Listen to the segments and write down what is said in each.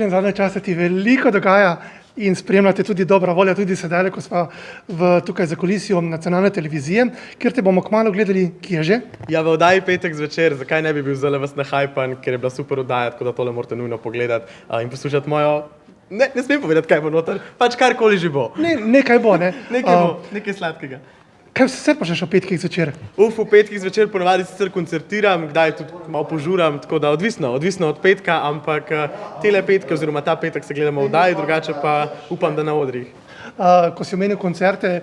Tilen, zadnje čase ti veliko dogaja in spremljate tudi dobra volja, tudi sedaj, ko smo tukaj za kulisijo nacionalne televizije, kjer te bomo kmalu gledali, kje že? Ja, v oddaji petek zvečer, zakaj ne bi bil zelo vas nahajpan, ker je bila super oddaja, tako da tole morate nujno pogledati in poslušati mojo... Ne smem povedati, kaj bo noter, pač karkoli že bo. Nekaj bo, ne? Nekaj bo, nekaj sladkega. Kaj vse počneš o petkih zvečer? V petkih zvečer ponavadi sicer koncertiram, kdaj tudi malo požuram, tako da odvisno od petka, ampak tele petke oziroma ta petek se gledamo v oddaji, drugače pa upam, da na odrih. Ko si omenil koncerte,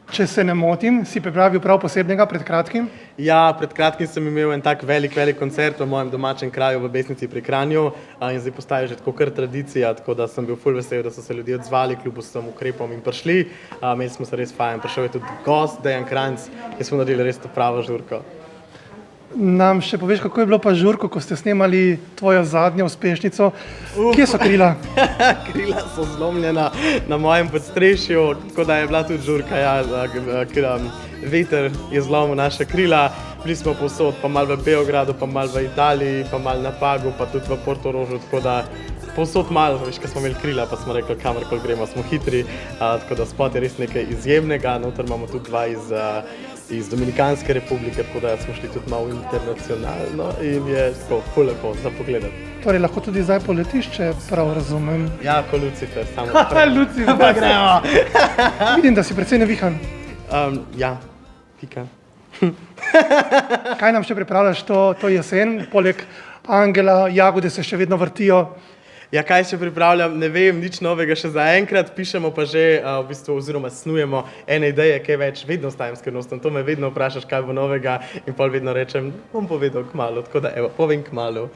če se ne motim, si pripravil prav posebnega pred kratkim? Ja, pred kratkim sem imel en tak velik koncert v mojem domačem kraju v Besnici pri Kranju in zdaj postaja že tako kar tradicija, tako da sem bil ful vesel, da so se ljudje odzvali kljub vsem ukrepom in prišli. Imeli smo se res fajn, prišel je tudi gost Dejan Kranjc in smo naredili res to pravo žurko. Nam še poveš, kako je bilo pa žurko, ko ste snemali tvojo zadnjo uspešnico? Kje so krila? Krila so zlomljena na mojem podstrešju, tako da je bila tudi žurka, ja, veter je zlomil naša krila. Bili smo povsod, pa malo v Beogradu, pa malo v Italiji, pa malo na Pagu, pa tudi v Portorožu, tako da povsod malo, veš, ko smo imeli krila, pa smo rekli, kamorkoli gremo, smo hitri, tako da spot je res nekaj izjemnega, noter imamo tudi dva iz Dominikanske republike, tako da smo šli tudi malo internacionalno in je tako ful lepo za pogledati. Torej lahko tudi zdaj poletiš, če prav razumem. Ja, ko Lucifer, samo naprej. Lucifer, pa gremo! Vidim, da si precej navihan. Ja, pika. Kaj nam še pripravljaš to jesen? Poleg Angela, jagode se še vedno vrtijo. Ja, kaj še pripravljam, ne vem, nič novega še zaenkrat, pišemo pa že, v bistvu, oziroma snujemo ene ideje, kaj več, vedno ostajam skrivnosten, to me vedno vprašaš, kaj bo novega in pol vedno rečem, bom povedal kmalu, tako da evo, povem kmalu.